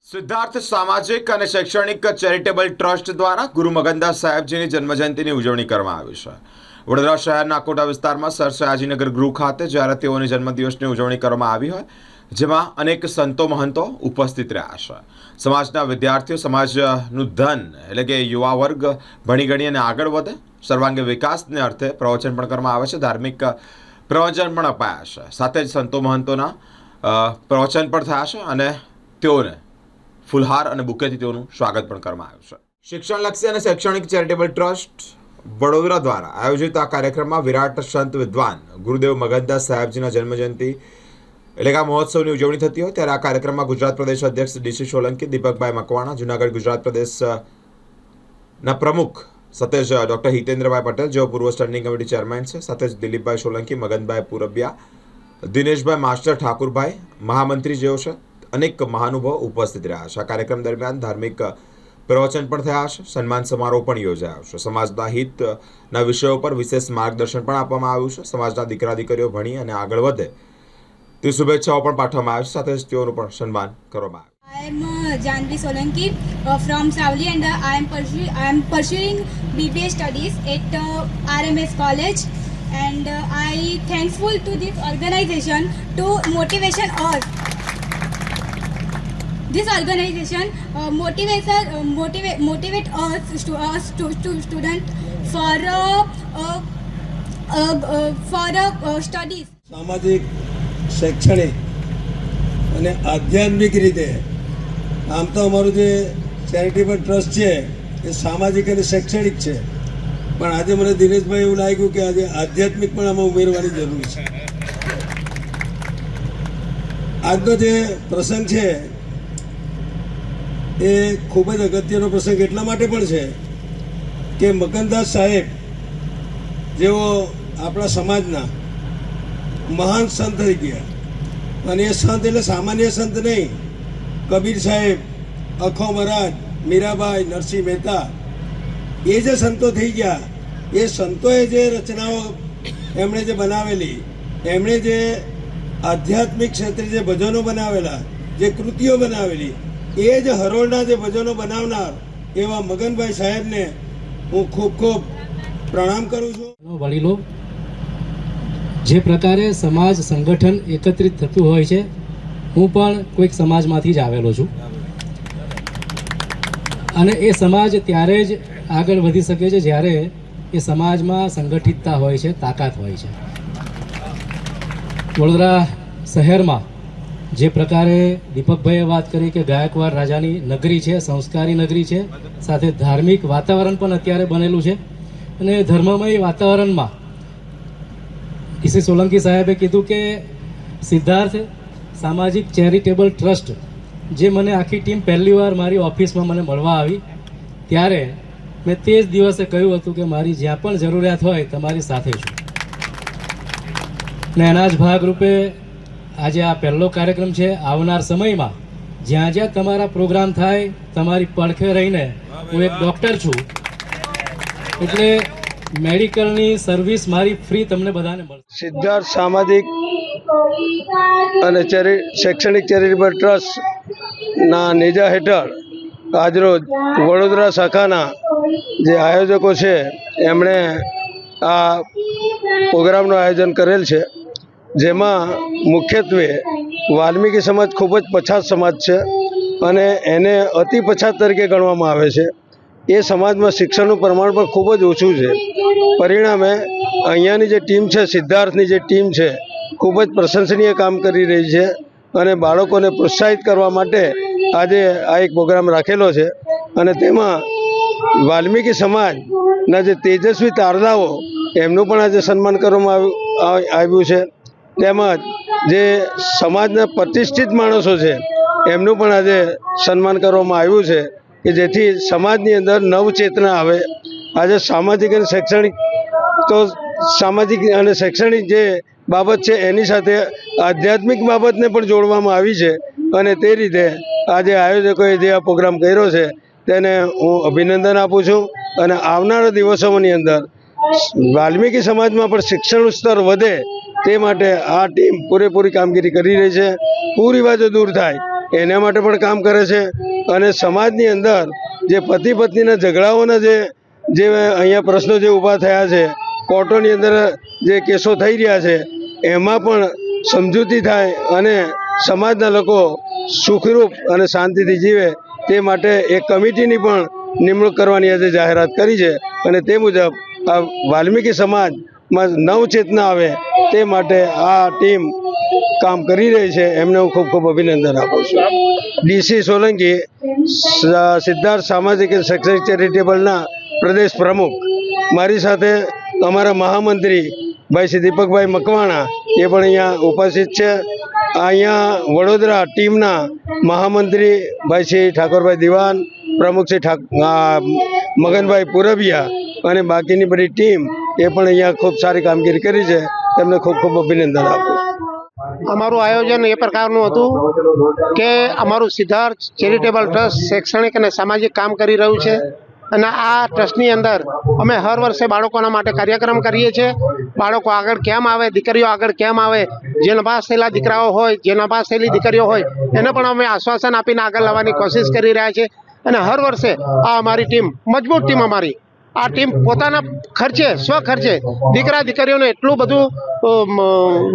સિદ્ધાર્થ સામાજિક અને શૈક્ષણિક ચેરિટેબલ ટ્રસ્ટ દ્વારા ગુરુ મગનદાસ સાહેબજીની જન્મજયંતિની ઉજવણી કરવામાં આવી છે। વડોદરા શહેરના કોટા વિસ્તારમાં સર સયાજીનગર ગૃહ ખાતે જ્યારે તેઓની જન્મદિવસની ઉજવણી કરવામાં આવી હોય, જેમાં અનેક સંતો મહંતો ઉપસ્થિત રહ્યા છે। સમાજના વિદ્યાર્થીઓ સમાજનું ધન એટલે કે યુવા વર્ગ ભણી ગણી અને આગળ વધે, સર્વાંગી વિકાસને અર્થે પ્રવચન પણ કરવામાં આવે છે, ધાર્મિક પ્રવચન પણ અપાયા છે, સાથે જ સંતો મહંતોના પ્રવચન પણ થયા છે અને તેઓને ફુલહાર અને બુકેથી તેઓનું સ્વાગત પણ કરવામાં આવ્યું છે। શિક્ષણલક્ષી અને શૈક્ષણિક ચેરિટેબલ ટ્રસ્ટ વડોદરા દ્વારા આયોજિત આ કાર્યક્રમમાં વિરાટ સંત વિદ્વાન ગુરુદેવ મગનદાસ સાહેબજીના જન્મજયંતિ એટલે કે આ મહોત્સવની ઉજવણી થતી હોય ત્યારે આ કાર્યક્રમમાં ગુજરાત પ્રદેશ અધ્યક્ષ ડીસી સોલંકી, દીપકભાઈ મકવાણા, જૂનાગઢ ગુજરાત પ્રદેશના પ્રમુખ સતેજ ડૉક્ટર હિતેન્દ્રભાઈ પટેલ, જેઓ પૂર્વ સ્ટેન્ડિંગ કમિટી ચેરમેન છે, સાથે જ દિલીપભાઈ સોલંકી, મગનભાઈ પુરબિયા, દિનેશભાઈ માસ્ટર ઠાકુરભાઈ, મહામંત્રી જેઓ છે, અનેક મહાનુભાવો ઉપસ્થિત રહ્યા છે। આ કાર્યક્રમ દરમિયાન ધાર્મિક પ્રવચન પણ થયા છે, સન્માન સમારોહ પણ યોજાયો છે, સમાજના હિતના વિષયો પર વિશેષ માર્ગદર્શન પણ આપવામાં આવ્યું છે, સમાજના દીકરા દીકરીઓ ભણી અને આગળ વધે તે શુભેચ્છાઓ પણ પાઠવવામાં આવી છે, સાથે જ તેઓનું પણ સન્માન કરવામાં આવ્યું। I am Janvi Solanki from Savli, and I am pursuing BBA studies at RMS College, and I thankful to this organization to motivation us. This organization motivate us student for studies. સામાજિક, શૈક્ષણિક અને આધ્યાત્મિક રીતે આમ તો અમારું જે charitable trust છે એ સામાજિક અને શૈક્ષણિક છે, પણ આજે મને દિનેશભાઈ એવું લાગ્યું કે આજે આધ્યાત્મિક પણ આમાં ઉમેરવાની જરૂર છે। આજનો જે પ્રસંગ છે એ ખૂબ જ અગત્યનો પ્રસંગ એટલા માટે પણ છે કે મગનદાસ સાહેબ જેઓ આપણા સમાજના મહાન સંત થઈ ગયા, અને એ સંત એટલે સામાન્ય સંત નહીં, કબીર સાહેબ, અખો મહારાજ, મીરાબાઈ, નરસિંહ મહેતા, એ જે સંતો થઈ ગયા, એ સંતોએ જે રચનાઓ એમણે જે બનાવેલી, એમણે જે આધ્યાત્મિક ક્ષેત્રે જે ભજનો બનાવેલા, જે કૃતિઓ બનાવેલી, એ જ હરોળના જે ભજનો બનાવનાર એવા મગનભાઈ સાહેબને હું ખૂબ ખૂબ પ્રણામ કરું છું। વડીલો જે પ્રકારે સમાજ સંગઠન એકત્રિત થતું હોય છે, હું પણ કોઈક સમાજમાંથી જ આવેલો છું, અને એ સમાજ ત્યારે જ આગળ વધી શકે છે જ્યારે એ સમાજમાં સંગઠિતતા હોય છે, તાકાત હોય છે। વડોદરા શહેરમાં જે પ્રકારે દીપકભાઈએ વાત કરી કે ગાયકવાડ રાજાની નગરી છે, સંસ્કારી નગરી છે, સાથે ધાર્મિક વાતાવરણ પણ અત્યારે બનેલું છે, અને ધર્મમય વાતાવરણમાં ડીસી સોલંકી સાહેબે કીધું કે સિદ્ધાર્થ સામાજિક ચેરિટેબલ ટ્રસ્ટ, જે મને આખી ટીમ પહેલી વાર મારી ઓફિસમાં મને મળવા આવી ત્યારે મેં તે જ દિવસે કહ્યું હતું કે મારી જ્યાં પણ જરૂરિયાત હોય તમારી સાથે છું, ને એના જ ભાગરૂપે આજે આ પહેલો કાર્યક્રમ છે। આવનાર સમયમાં જ્યાં જ્યાં તમારા પ્રોગ્રામ થાય, તમારી પડખે રહીને, હું એક ડૉક્ટર છું એટલે મેડિકલની સર્વિસ મારી ફ્રી તમને બધાને મળશે। સિદ્ધાર્થ સામાજિક અને શૈક્ષણિક ચેરિટેબલ ટ્રસ્ટના નેજા હેઠળ આજરોજ વડોદરા શાખાના જે આયોજકો છે એમણે આ પ્રોગ્રામનું આયોજન કરેલ છે, જેમાં મુખ્યત્વે વાલ્મીકી સમાજ ખૂબ જ પછાત સમાજ છે અને એને અતિ પછાત તરીકે ગણવામાં આવે છે। એ સમાજમાં શિક્ષણનું પ્રમાણ પણ ખૂબ જ ઓછું છે, પરિણામે અહીંયાની જે ટીમ છે, સિદ્ધાર્થની જે ટીમ છે, ખૂબ જ પ્રશંસનીય કામ કરી રહી છે, અને બાળકોને પ્રોત્સાહિત કરવા માટે આજે આ એક પ્રોગ્રામ રાખેલો છે, અને તેમાં વાલ્મીકી સમાજના જે તેજસ્વી તારલાઓ એમનું પણ આજે સન્માન કરવામાં આવ્યું છે, તેમજ જે સમાજના પ્રતિષ્ઠિત માણસો છે એમનું પણ આજે સન્માન કરવામાં આવ્યું છે, કે જેથી સમાજની અંદર નવચેતના આવે। આજે સામાજિક અને શૈક્ષણિક તો સામાજિક અને શૈક્ષણિક જે બાબત છે એની સાથે આધ્યાત્મિક બાબતને પણ જોડવામાં આવી છે, અને તે રીતે આજે આયોજકોએ જે આ પ્રોગ્રામ કર્યો છે તેને હું અભિનંદન આપું છું, અને આવનારા દિવસોની અંદર વાલ્મીકી સમાજમાં પણ શિક્ષણનું સ્તર વધે તે માટે આ ટીમ પૂરેપૂરી કામગીરી કરી રહી છે। કુરિવાજો દૂર થાય એના માટે પણ કામ કરે છે. અને સમાજની અંદર જે પતિ પત્નીના ઝઘડાઓના જે અહીંયા પ્રશ્નો જે ઊભા થયા છે, કોર્ટોની અંદર જે કેસો થઈ રહ્યા છે, એમાં પણ સમજૂતી થાય અને સમાજના લોકો સુખરૂપ અને શાંતિથી જીવે તે માટે એક કમિટીની પણ નિમણૂક કરવાની આજે જાહેરાત કરી છે. અને તે મુજબ આ વાલ્મીકી સમાજમાં નવચેતના આવે તે માટે આ ટીમ કામ કરી રહી છે. એમને હું ખૂબ ખૂબ અભિનંદન આપું છું. ડીસી સોલંકી, સિદ્ધાર્થ સામાજિક અને શૈક્ષણિક ચેરિટેબલના પ્રદેશ પ્રમુખ. મારી સાથે અમારા મહામંત્રી ભાઈ શ્રી દીપકભાઈ મકવાણા એ પણ અહીંયા ઉપસ્થિત છે. અહીંયા વડોદરા ટીમના મહામંત્રી ભાઈ શ્રી ઠાકોરભાઈ દિવાન, પ્રમુખ શ્રી મગનભાઈ પુરબિયા અને બાકીની બધી ટીમ એ પણ અહીંયા ખૂબ સારી કામગીરી કરી છે. તેમને ખૂબ ખૂબ અભિનંદન આપું છું. અમારું આયોજન એ પ્રકારનું હતું કે અમારું સિદ્ધાર્થ ચેરિટેબલ ટ્રસ્ટ શૈક્ષણિક અને સામાજિક કામ કરી રહ્યું છે. અને આ ટ્રસ્ટની અંદર અમે હર વર્ષે બાળકોના માટે કાર્યક્રમ કરીએ છીએ. બાળકો આગળ કેમ આવે, દીકરીઓ આગળ કેમ આવે, જે નપાસ થયેલા દીકરાઓ હોય, જે નપાસ થયેલી દીકરીઓ હોય, એને પણ અમે આશ્વાસન આપીને આગળ લાવવાની કોશિશ કરી રહ્યા છીએ. અને હર વર્ષે આ અમારી ટીમ, મજબૂત ટીમ અમારી, આ ટીમ પોતાના ખર્ચે, સ્વખર્ચે દીકરા દીકરીઓને એટલું બધું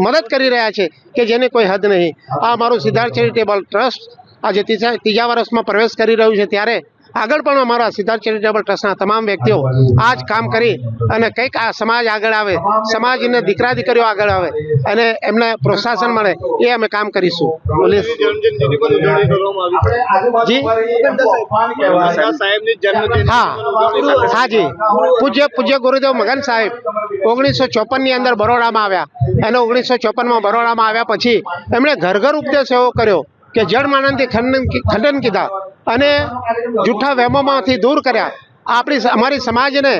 મદદ કરી રહ્યા છે કે જેની કોઈ હદ નહીં. આ અમારું સિદ્ધાર્થ ચેરિટેબલ ટ્રસ્ટ આજે ત્રીજા વર્ષમાં પ્રવેશ કરી રહ્યું છે. ત્યારે આગળ પણ અમારા સિદ્ધાર્થ ચેરિટેબલ ટ્રસ્ટના તમામ વ્યક્તિઓ આ જ કામ કરી અને કંઈક આ સમાજ આગળ આવે, સમાજને દીકરા દીકરીઓ આગળ આવે અને એમને પ્રોત્સાહન મળે એ અમે કામ કરીશું. હાજી, પૂજ્ય ગુરુદેવ મગન સાહેબ 1954ની અંદર બરોડામાં આવ્યા અને 1954માં બરોડામાં આવ્યા પછી એમણે ઘર ઘર ઉપદેશ એવો કર્યો કે જળ માનનથી ખંડન કીધા અને જૂઠા વહેમોમાંથી દૂર કર્યા. અમારી સમાજને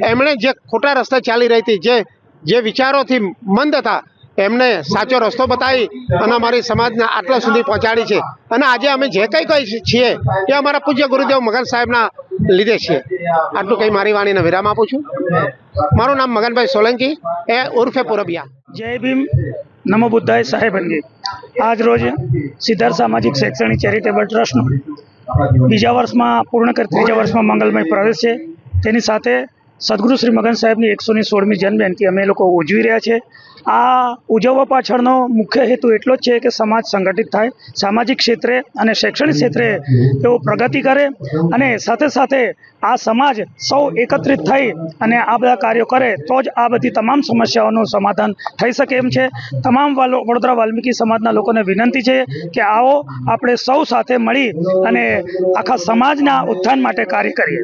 એમણે જે ખોટા રસ્તે ચાલી રહી હતી, જે વિચારોથી મંદ હતા, એમને સાચો રસ્તો બતાવી અને અમારી સમાજને આટલા સુધી પહોંચાડી છે. અને આજે અમે જે કંઈ છીએ એ અમારા પૂજ્ય ગુરુદેવ મગન સાહેબના લીધે છીએ. આટલું કંઈ મારી વાણીને વિરામ આપું છું. મારું નામ મગનભાઈ સોલંકી એ ઉર્ફે પુરબિયા. જય ભીમ, નમો બુદ્ધાય, સાહેબનગી. આજ રોજ સિદ્ધાર્થ સામાજિક શૈક્ષણિક ચેરિટેબલ ટ્રસ્ટનો બીજા વર્ષમાં પૂર્ણ કરી ત્રીજા વર્ષમાં મંગલમય પ્રવેશ છે. તેની સાથે સદગુરુ શ્રી મગન સાહેબની 116મી જન્મજયંતિ અમે લોકો ઉજવી રહ્યા છીએ. આ ઉજવવા પાછળનો મુખ્ય હેતુ એટલો જ છે કે સમાજ સંગઠિત થાય, સામાજિક ક્ષેત્રે અને શૈક્ષણિક ક્ષેત્રે તેઓ પ્રગતિ કરે અને સાથે સાથે આ સમાજ સૌ એકત્રિત થઈ અને આ બધા કાર્યો કરે તો જ આ બધી તમામ સમસ્યાઓનું સમાધાન થઈ શકે એમ છે. તમામ વડોદરા વાલ્મીકી સમાજના લોકોને વિનંતી છે કે આવો આપણે સૌ સાથે મળી અને આખા સમાજના ઉત્થાન માટે કાર્ય કરીએ.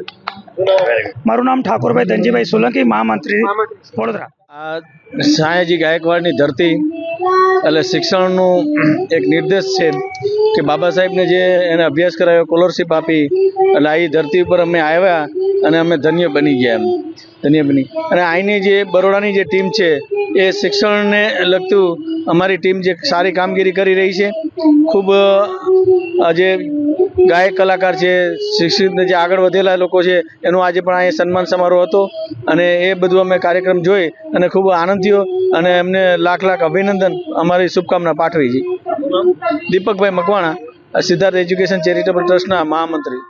મારું નામ ઠાકોરભાઈ ધનજીભાઈ સોલંકી, મહામંત્રી વડોદરા. આ સાયાજી ગાયકવાડની ધરતી એટલે શિક્ષણનું એક નિર્દેશ છે કે બાબા સાહેબને જે એને અભ્યાસ કરાવ્યો, સ્કોલરશીપ આપી, એટલે આ ધરતી ઉપર અમે આવ્યા અને અમે ધન્ય બની ગયા. અને અહીંની જે બરોડાની જે ટીમ છે એ શિક્ષણને લગતું અમારી ટીમ જે સારી કામગીરી કરી રહી છે. ખૂબ જે ગાયક કલાકાર છે, શિક્ષિત જે આગળ વધેલા લોકો છે, એનું આજે પણ અહીંયા સન્માન સમારોહ હતો અને એ બધું અમે કાર્યક્રમ જોઈ અને ખૂબ આનંદ થયો અને એમને લાખ લાખ અભિનંદન, અમારી શુભકામના પાઠવી છે. દીપકભાઈ મકવાણા, સિદ્ધાર્થ એજ્યુકેશન ચેરિટેબલ ટ્રસ્ટના મહામંત્રી.